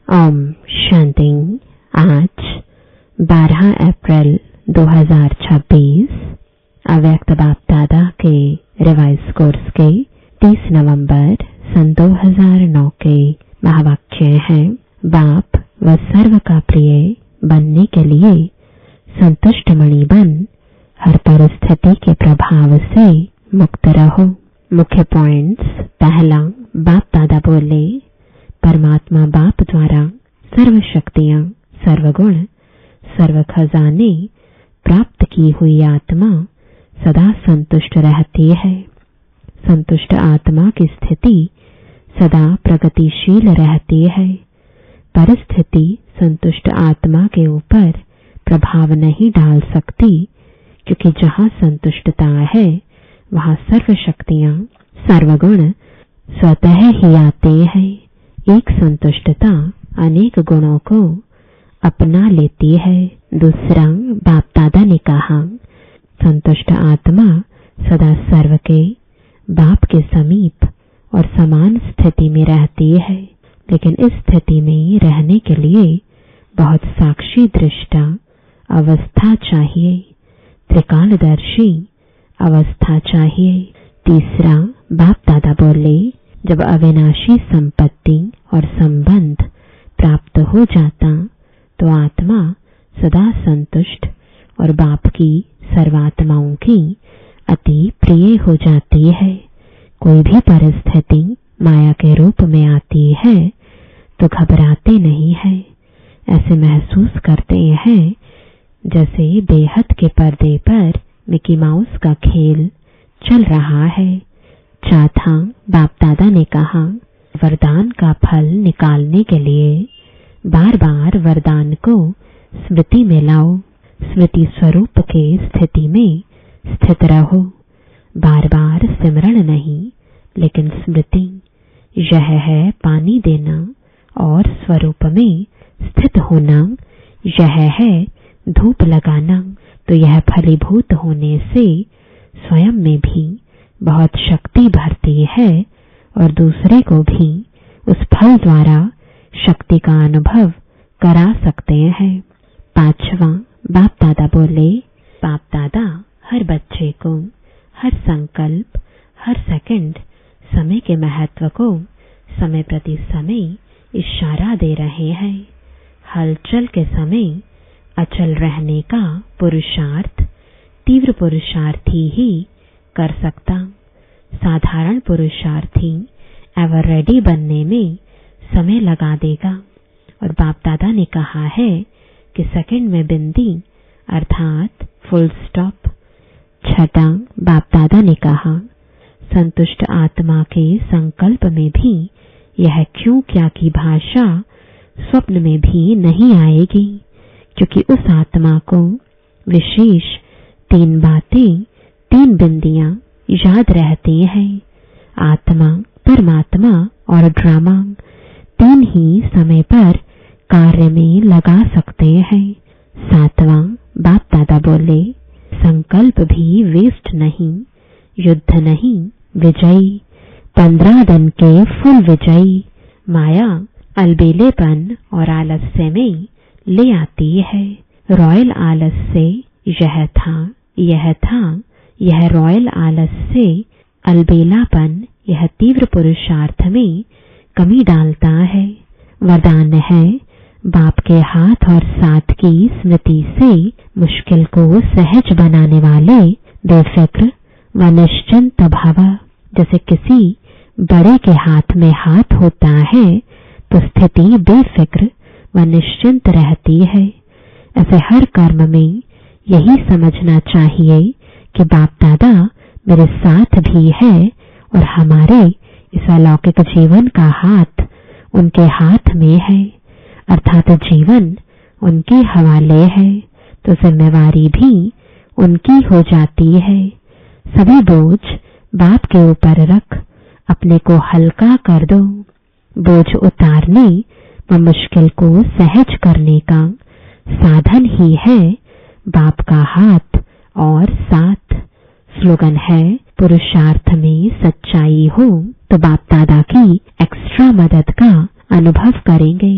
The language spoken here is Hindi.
ओम शांति। आज 12 अप्रैल 2026 अव्यक्त बाप दादा के रिवाइज कोर्स के 30 नवंबर सन 2009 के महावाक्य हैं। बाप व सर्व का प्रिय बनने के लिए संतुष्ट मणि बन हर परिस्थिति के प्रभाव से मुक्त रहो। मुख्य पॉइंट्स। पहला, बाप दादा बोले, परमात्मा बाप द्वारा सर्व शक्तियां, सर्वगुण, सर्व खजाने प्राप्त की हुई आत्मा सदा संतुष्ट रहती है। संतुष्ट आत्मा की स्थिति सदा प्रगतिशील रहती है। परिस्थिति संतुष्ट आत्मा के ऊपर प्रभाव नहीं डाल सकती, क्योंकि जहां संतुष्टता है वहां सर्व शक्तियां, सर्वगुण स्वतः ही आते हैं। एक संतुष्टता अनेक गुणों को अपना लेती है। दूसरा, बाप दादा ने कहा, संतुष्ट आत्मा सदा सर्व के बाप के समीप और समान स्थिति में रहती है। लेकिन इस स्थिति में रहने के लिए बहुत साक्षी दृष्टा अवस्था चाहिए, त्रिकालदर्शी अवस्था चाहिए। तीसरा, बाप दादा बोले, जब अविनाशी संपत्ति और संबंध प्राप्त हो जाता तो आत्मा सदा संतुष्ट और बाप की सर्वात्माओं की अति प्रिय हो जाती है। कोई भी परिस्थिति माया के रूप में आती है तो घबराते नहीं है। ऐसे महसूस करते हैं जैसे बेहद के पर्दे पर मिकी माउस का खेल चल रहा है। चौथा, बाप दादा ने कहा, वरदान का फल निकालने के लिए बार बार वरदान को स्मृति में लाओ। स्मृति स्वरूप के स्थिति में स्थित रहो। बार बार सिमरण नहीं, लेकिन स्मृति। यह है पानी देना और स्वरूप में स्थित होना। यह है धूप लगाना। तो यह फलीभूत होने से स्वयं में भी बहुत शक्ति भरती है और दूसरे को भी उस फल द्वारा शक्ति का अनुभव करा सकते हैं। पांचवा, बाप दादा बोले, बाप दादा हर बच्चे को हर संकल्प, हर सेकंड समय के महत्व को समय प्रति समय इशारा दे रहे हैं। हलचल के समय अचल रहने का पुरुषार्थ तीव्र पुरुषार्थी ही कर सकता। साधारण पुरुषार्थी एवर रेडी बनने में समय लगा देगा। और बाप दादा ने कहा है कि सेकंड में बिंदी अर्थात फुल स्टॉप। छठा, बाप दादा ने कहा, संतुष्ट आत्मा के संकल्प में भी यह क्यों क्या की भाषा स्वप्न में भी नहीं आएगी, क्योंकि उस आत्मा को विशेष 3 बातें, 3 बिंदियां याद रहती हैं। आत्मा, परमात्मा और ड्रामा 3 ही समय पर कार्य में लगा सकते हैं। सातवां, बाप दादा बोले, संकल्प भी वेस्ट नहीं, युद्ध नहीं, विजयी। 15 दिन के फुल विजयी। माया अलबेलेपन और आलस्य में ले आती है। रॉयल आलस्य यह था, यह था, यह रॉयल आलस्य से अलबेलापन यह तीव्र पुरुषार्थ में कमी डालता है। वरदान है, बाप के हाथ और साथ की स्मृति से मुश्किल को सहज बनाने वाले बेफिक्र व निश्चिंत भव। जैसे किसी बड़े के हाथ में हाथ होता है तो स्थिति बेफिक्र व निश्चिंत रहती है। ऐसे हर कर्म में यही समझना चाहिए कि बाप दादा मेरे साथ भी है और हमारे इस अलौकिक जीवन का हाथ उनके हाथ में है, अर्थात जीवन उनके हवाले है, तो जिम्मेवारी भी उनकी हो जाती है। सभी बोझ बाप के ऊपर रख अपने को हल्का कर दो। बोझ उतारने व मुश्किल को सहज करने का साधन ही है बाप का हाथ और साथ। स्लोगन है, पुरुषार्थ में सच्चाई हो तो बाप दादा की एक्स्ट्रा मदद का अनुभव करेंगे।